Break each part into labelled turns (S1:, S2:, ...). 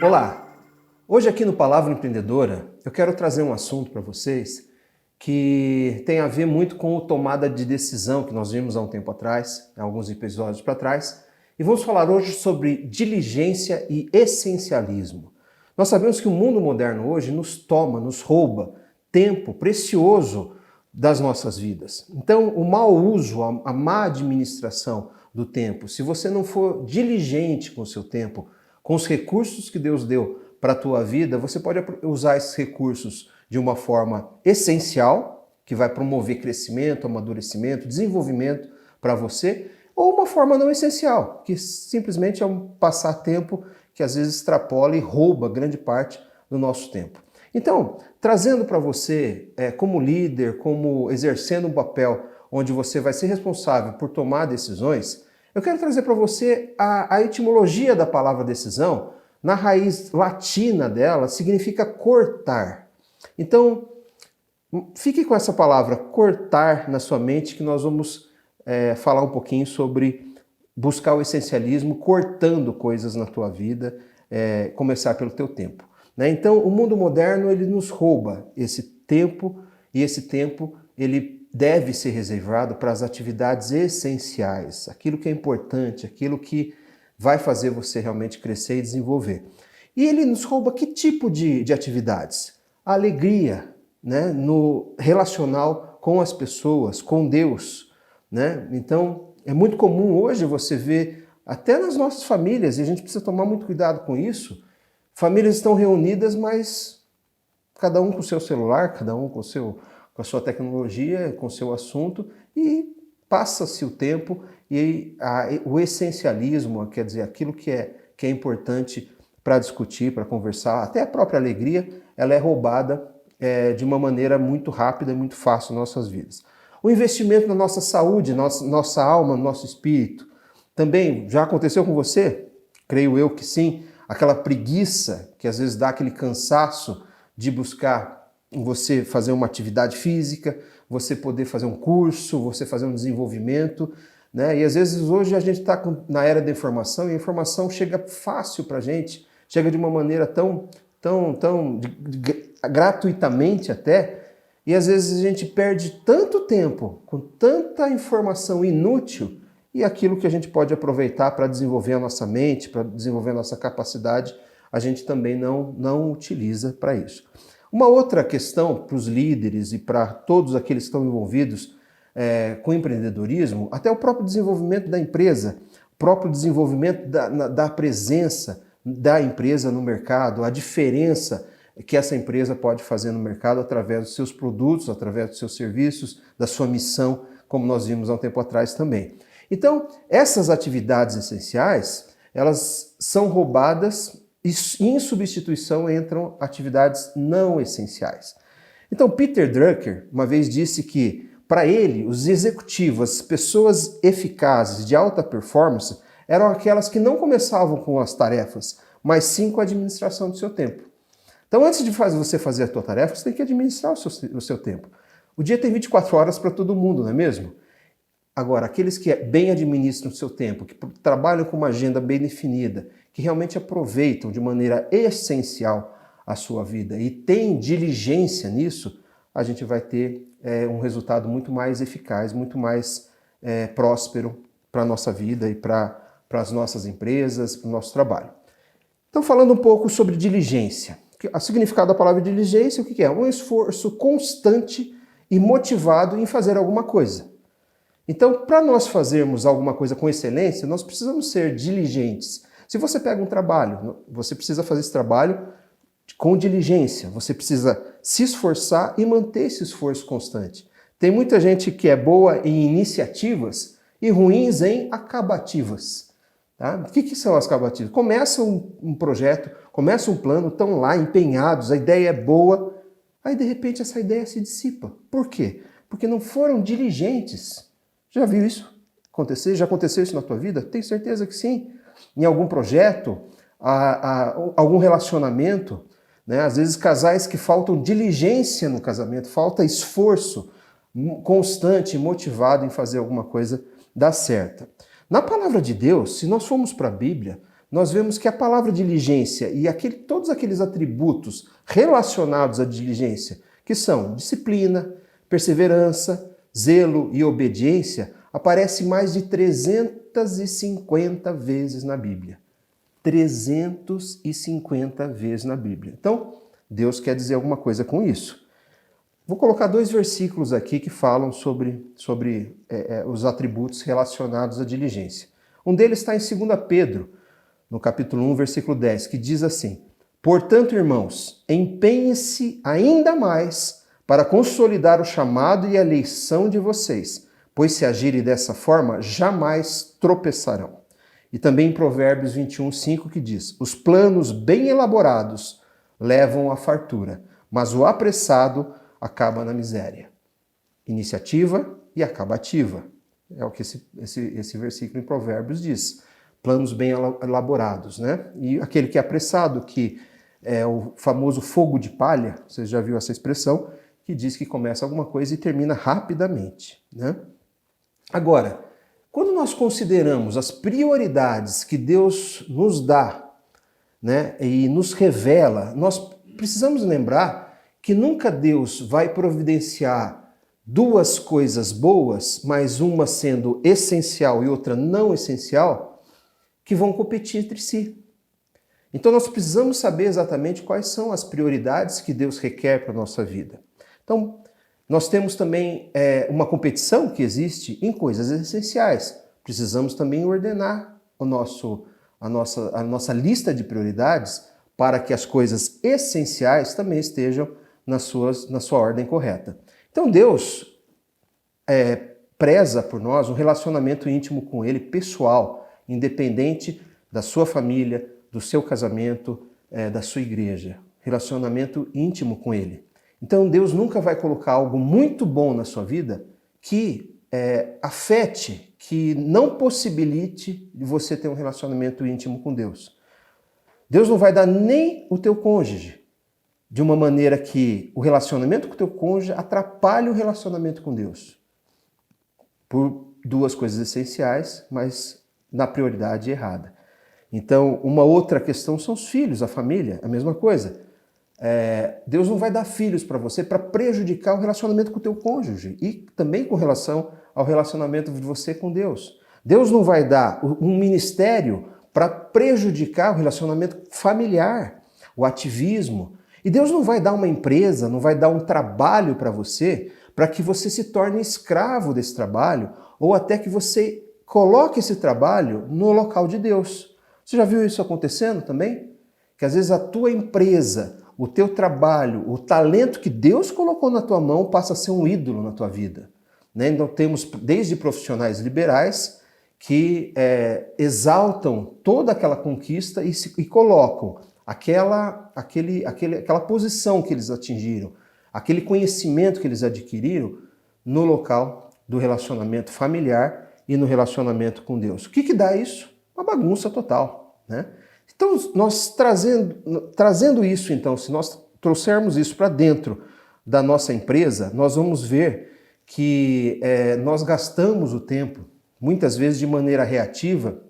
S1: Olá! Hoje aqui no Palavra Empreendedora eu quero trazer um assunto para vocês que tem a ver muito com a tomada de decisão que nós vimos há um tempo atrás, alguns episódios para trás, e vamos falar hoje sobre diligência e essencialismo. Nós sabemos que o mundo moderno hoje nos toma, nos rouba tempo precioso das nossas vidas. Então, o mau uso, a má administração do tempo, se você não for diligente com o seu tempo, com os recursos que Deus deu para a tua vida, você pode usar esses recursos de uma forma essencial, que vai promover crescimento, amadurecimento, desenvolvimento para você, ou uma forma não essencial, que simplesmente é um passatempo que às vezes extrapola e rouba grande parte do nosso tempo. Então, trazendo para você, como líder, como exercendo um papel onde você vai ser responsável por tomar decisões, eu quero trazer para você a etimologia da palavra decisão. Na raiz latina dela, significa cortar. Então, fique com essa palavra cortar na sua mente, que nós vamos falar um pouquinho sobre buscar o essencialismo, cortando coisas na tua vida, começar pelo teu tempo. Então, o mundo moderno ele nos rouba esse tempo, e esse tempo ele deve ser reservado para as atividades essenciais, aquilo que é importante, aquilo que vai fazer você realmente crescer e desenvolver. E ele nos rouba que tipo de atividades? A alegria, né, no relacional com as pessoas, com Deus. Né? Então, é muito comum hoje você ver, até nas nossas famílias, e a gente precisa tomar muito cuidado com isso, famílias estão reunidas, mas cada um com o seu celular, cada um com a sua tecnologia, com o seu assunto, e passa-se o tempo e o essencialismo, quer dizer, aquilo que é importante para discutir, para conversar, até a própria alegria, ela é roubada de uma maneira muito rápida e muito fácil nas nossas vidas. O investimento na nossa saúde, nossa alma, no nosso espírito, também já aconteceu com você? Creio eu que sim. Aquela preguiça que às vezes dá aquele cansaço de buscar você fazer uma atividade física, você poder fazer um curso, você fazer um desenvolvimento, né? E às vezes hoje a gente está na era da informação e a informação chega fácil para a gente, chega de uma maneira tão gratuitamente até, e às vezes a gente perde tanto tempo com tanta informação inútil e aquilo que a gente pode aproveitar para desenvolver a nossa mente, para desenvolver a nossa capacidade, a gente também não utiliza para isso. Uma outra questão para os líderes e para todos aqueles que estão envolvidos com empreendedorismo, até o próprio desenvolvimento da empresa, o próprio desenvolvimento da presença da empresa no mercado, a diferença que essa empresa pode fazer no mercado através dos seus produtos, através dos seus serviços, da sua missão, como nós vimos há um tempo atrás também. Então, essas atividades essenciais, elas são roubadas e em substituição entram atividades não essenciais. Então, Peter Drucker uma vez disse que, para ele, os executivos, as pessoas eficazes de alta performance, eram aquelas que não começavam com as tarefas, mas sim com a administração do seu tempo. Então, antes de você fazer a tua tarefa, você tem que administrar o seu tempo. O dia tem 24 horas para todo mundo, não é mesmo? Agora, aqueles que bem administram o seu tempo, que trabalham com uma agenda bem definida, que realmente aproveitam de maneira essencial a sua vida e têm diligência nisso, a gente vai ter um resultado muito mais eficaz, muito mais próspero para a nossa vida e para as nossas empresas, para o nosso trabalho. Então, falando um pouco sobre diligência. O significado da palavra diligência, o que é? Um esforço constante e motivado em fazer alguma coisa. Então, para nós fazermos alguma coisa com excelência, nós precisamos ser diligentes. Se você pega um trabalho, você precisa fazer esse trabalho com diligência, você precisa se esforçar e manter esse esforço constante. Tem muita gente que é boa em iniciativas e ruins em acabativas. Tá? O que são as acabativas? Começa um projeto, começa um plano, estão lá empenhados, a ideia é boa, aí de repente essa ideia se dissipa. Por quê? Porque não foram diligentes. Já viu isso acontecer? Já aconteceu isso na tua vida? Tenho certeza que sim. Em algum projeto, algum relacionamento, né? Às vezes casais que faltam diligência no casamento, falta esforço constante e motivado em fazer alguma coisa dar certa. Na palavra de Deus, se nós formos para a Bíblia, nós vemos que a palavra diligência e todos aqueles atributos relacionados à diligência, que são disciplina, perseverança, zelo e obediência, aparecem mais de 350 vezes na Bíblia. 350 vezes na Bíblia. Então, Deus quer dizer alguma coisa com isso. Vou colocar 2 versículos aqui que falam sobre os atributos relacionados à diligência. Um deles está em 2 Pedro, no capítulo 1, versículo 10, que diz assim: portanto, irmãos, empenhem-se ainda mais para consolidar o chamado e a eleição de vocês, pois se agirem dessa forma, jamais tropeçarão. E também em Provérbios 21, 5, que diz: os planos bem elaborados levam à fartura, mas o apressado acaba na miséria. Iniciativa e acabativa. É o que esse versículo em Provérbios diz. Planos bem elaborados, né? E aquele que é apressado, que é o famoso fogo de palha, você já viu essa expressão, que diz que começa alguma coisa e termina rapidamente, né? Agora, quando nós consideramos as prioridades que Deus nos dá, né, e nos revela, nós precisamos lembrar que nunca Deus vai providenciar 2 coisas boas, mas uma sendo essencial e outra não essencial, que vão competir entre si. Então nós precisamos saber exatamente quais são as prioridades que Deus requer para a nossa vida. Então, nós temos também uma competição que existe em coisas essenciais. Precisamos também ordenar a nossa lista de prioridades para que as coisas essenciais também estejam na sua ordem correta. Então Deus preza por nós um relacionamento íntimo com Ele, pessoal, independente da sua família, do seu casamento, da sua igreja. Relacionamento íntimo com Ele. Então Deus nunca vai colocar algo muito bom na sua vida que afete, que não possibilite de você ter um relacionamento íntimo com Deus. Deus não vai dar nem o teu cônjuge de uma maneira que o relacionamento com o teu cônjuge atrapalhe o relacionamento com Deus. Por 2 coisas essenciais, mas na prioridade errada. Então, uma outra questão são os filhos, a família, a mesma coisa. Deus não vai dar filhos para você para prejudicar o relacionamento com o teu cônjuge e também com relação ao relacionamento de você com Deus. Deus não vai dar um ministério para prejudicar o relacionamento familiar, o ativismo. E Deus não vai dar uma empresa, não vai dar um trabalho para você para que você se torne escravo desse trabalho ou até que você coloque esse trabalho no local de Deus. Você já viu isso acontecendo também? Que às vezes a tua empresa, o teu trabalho, o talento que Deus colocou na tua mão passa a ser um ídolo na tua vida. Né? Então temos desde profissionais liberais que exaltam toda aquela conquista e colocam aquela posição que eles atingiram, aquele conhecimento que eles adquiriram no local do relacionamento familiar e no relacionamento com Deus. O que dá isso? Uma bagunça total, né? Então, nós trazendo isso, então, se nós trouxermos isso para dentro da nossa empresa, nós vamos ver que nós gastamos o tempo, muitas vezes de maneira reativa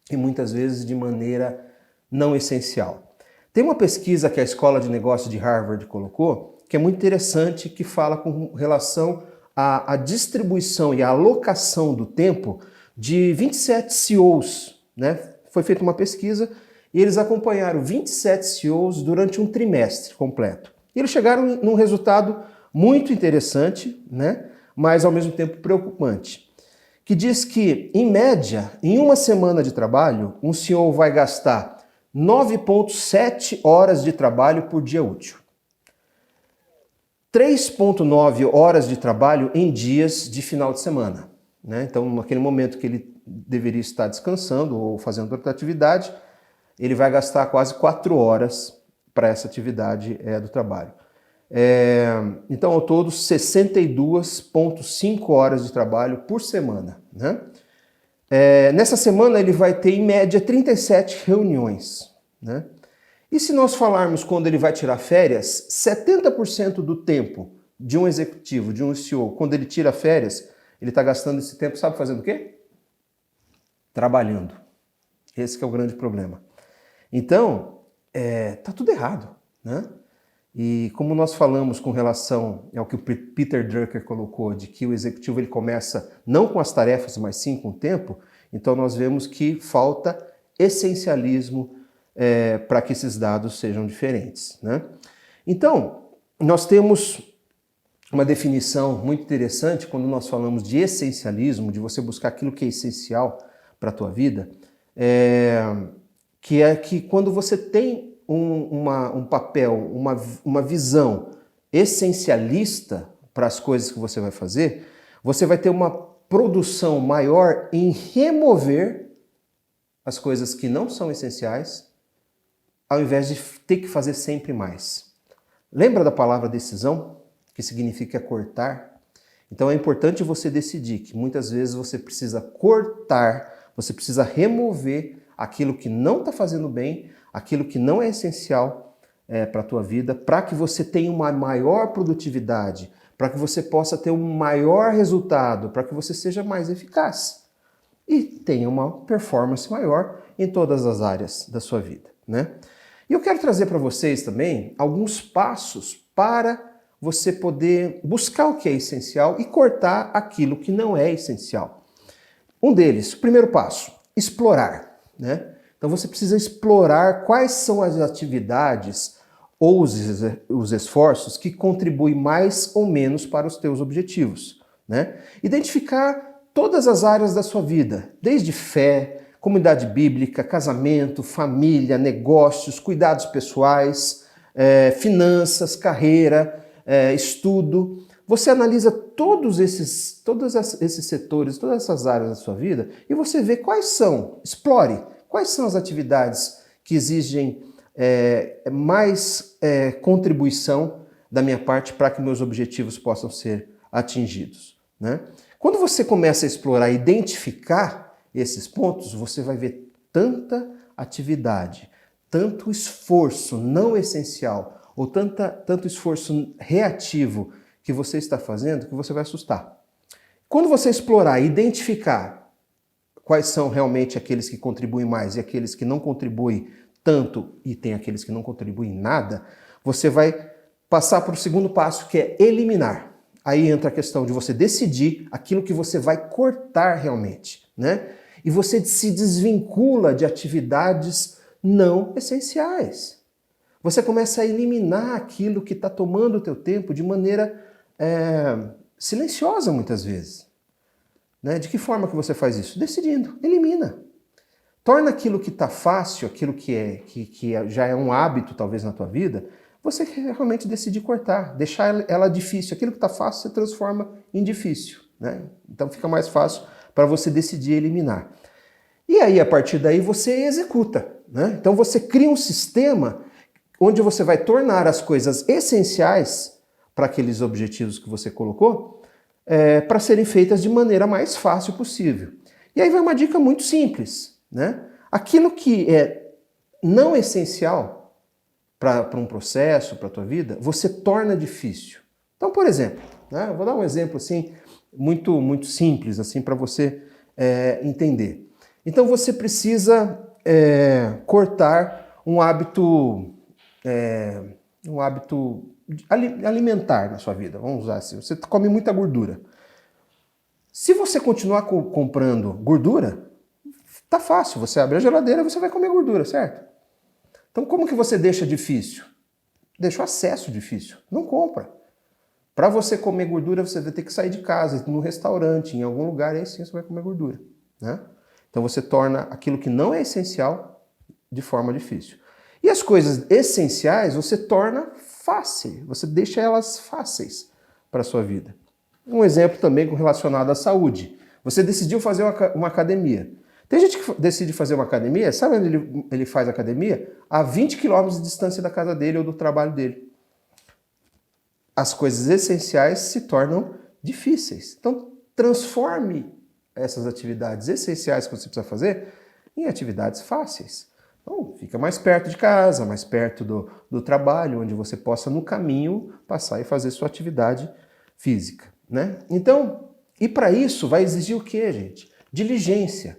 S1: e muitas vezes de maneira não essencial. Tem uma pesquisa que a Escola de Negócios de Harvard colocou, que é muito interessante, que fala com relação à distribuição e à alocação do tempo de 27 CEOs, né? Foi feita uma pesquisa e eles acompanharam 27 CEOs durante um trimestre completo. E eles chegaram num resultado muito interessante, né? Mas ao mesmo tempo preocupante, que diz que, em média, em uma semana de trabalho, um CEO vai gastar 9,7 horas de trabalho por dia útil. 3,9 horas de trabalho em dias de final de semana, né? Então, naquele momento que ele deveria estar descansando ou fazendo outra atividade, ele vai gastar quase 4 horas para essa atividade do trabalho. Então, ao todo, 62,5 horas de trabalho por semana, né? Nessa semana, ele vai ter, em média, 37 reuniões, né? E se nós falarmos quando ele vai tirar férias, 70% do tempo de um executivo, de um CEO, quando ele tira férias, ele está gastando esse tempo, sabe fazendo o quê? Trabalhando. Esse que é o grande problema. Então, tá tudo errado, né? E como nós falamos com relação ao que o Peter Drucker colocou, de que o executivo ele começa não com as tarefas, mas sim com o tempo, então nós vemos que falta essencialismo para que esses dados sejam diferentes, né? Então, nós temos uma definição muito interessante quando nós falamos de essencialismo, de você buscar aquilo que é essencial para a tua vida, que é que quando você tem um papel, uma visão essencialista para as coisas que você vai fazer, você vai ter uma produção maior em remover as coisas que não são essenciais, ao invés de ter que fazer sempre mais. Lembra da palavra decisão, que significa cortar? Então é importante você decidir que muitas vezes você precisa cortar, você precisa remover aquilo que não está fazendo bem, aquilo que não é essencial para a tua vida, para que você tenha uma maior produtividade, para que você possa ter um maior resultado, para que você seja mais eficaz e tenha uma performance maior em todas as áreas da sua vida, né? E eu quero trazer para vocês também alguns passos para você poder buscar o que é essencial e cortar aquilo que não é essencial. Um deles, o primeiro passo, explorar, né? Então você precisa explorar quais são as atividades ou os esforços que contribuem mais ou menos para os teus objetivos, né? Identificar todas as áreas da sua vida, desde fé, comunidade bíblica, casamento, família, negócios, cuidados pessoais, finanças, carreira, estudo. Você analisa todos esses setores, todas essas áreas da sua vida e você vê quais são, explore, quais são as atividades que exigem mais contribuição da minha parte para que meus objetivos possam ser atingidos, né? Quando você começa a explorar, identificar esses pontos, você vai ver tanta atividade, tanto esforço não essencial ou tanto esforço reativo que você está fazendo que você vai assustar. Quando você explorar e identificar quais são realmente aqueles que contribuem mais e aqueles que não contribuem tanto e tem aqueles que não contribuem nada, você vai passar para o segundo passo, que é eliminar. Aí entra a questão de você decidir aquilo que você vai cortar realmente, né? E você se desvincula de atividades não essenciais. Você começa a eliminar aquilo que está tomando o teu tempo de maneira silenciosa muitas vezes, né? De que forma que você faz isso? Decidindo, elimina. Torna aquilo que está fácil, aquilo que já é um hábito talvez na tua vida, você realmente decidir cortar, deixar ela difícil. Aquilo que está fácil você transforma em difícil, né? Então fica mais fácil para você decidir eliminar. E aí, a partir daí, você executa, né? Então você cria um sistema onde você vai tornar as coisas essenciais para aqueles objetivos que você colocou para serem feitas de maneira mais fácil possível. E aí vai uma dica muito simples, né? Aquilo que é não essencial para um processo, para a tua vida, você torna difícil. Então, por exemplo, né, eu vou dar um exemplo assim, muito simples assim para você entender. Então você precisa cortar um hábito alimentar na sua vida, vamos usar assim. Você come muita gordura. Se você continuar comprando gordura, tá fácil, você abre a geladeira e você vai comer gordura, certo? Então como que você deixa difícil? Deixa o acesso difícil, não compra. Para você comer gordura, você vai ter que sair de casa, ir no restaurante, em algum lugar, aí sim você vai comer gordura, né? Então você torna aquilo que não é essencial de forma difícil. E as coisas essenciais você torna fácil, você deixa elas fáceis para a sua vida. Um exemplo também relacionado à saúde. Você decidiu fazer uma academia. Tem gente que decide fazer uma academia, sabe onde ele faz academia? A 20 quilômetros de distância da casa dele ou do trabalho dele. As coisas essenciais se tornam difíceis. Então, transforme essas atividades essenciais que você precisa fazer em atividades fáceis. Então, fica mais perto de casa, mais perto do trabalho, onde você possa, no caminho, passar e fazer sua atividade física, né? Então, e para isso vai exigir o quê, gente? Diligência.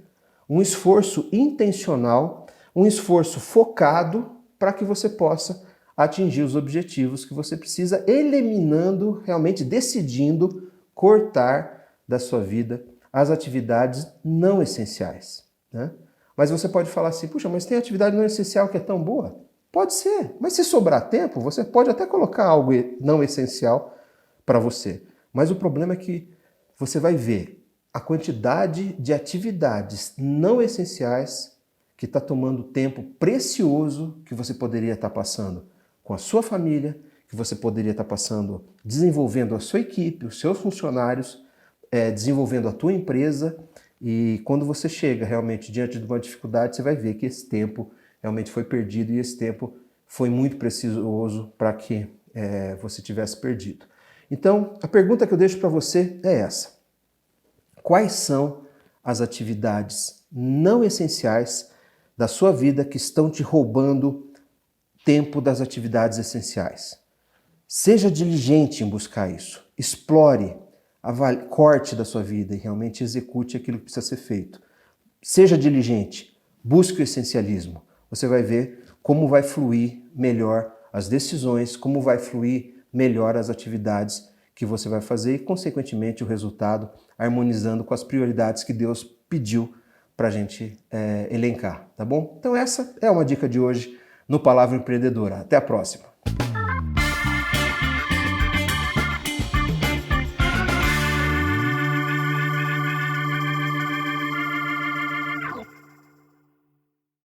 S1: um esforço intencional, um esforço focado para que você possa atingir os objetivos que você precisa, eliminando, realmente decidindo cortar da sua vida as atividades não essenciais, né? Mas você pode falar assim, puxa, mas tem atividade não essencial que é tão boa? Pode ser, mas se sobrar tempo, você pode até colocar algo não essencial para você. Mas o problema é que você vai ver a quantidade de atividades não essenciais que está tomando tempo precioso que você poderia estar passando com a sua família, que você poderia estar passando desenvolvendo a sua equipe, os seus funcionários, desenvolvendo a tua empresa. E quando você chega realmente diante de uma dificuldade, você vai ver que esse tempo realmente foi perdido e esse tempo foi muito precioso para que você tivesse perdido. Então, a pergunta que eu deixo para você é essa. Quais são as atividades não essenciais da sua vida que estão te roubando tempo das atividades essenciais? Seja diligente em buscar isso. Explore, corte da sua vida e realmente execute aquilo que precisa ser feito. Seja diligente, busque o essencialismo. Você vai ver como vai fluir melhor as decisões, como vai fluir melhor as atividades que você vai fazer e, consequentemente, o resultado harmonizando com as prioridades que Deus pediu para a gente elencar, tá bom? Então essa é uma dica de hoje no Palavra Empreendedora. Até a próxima!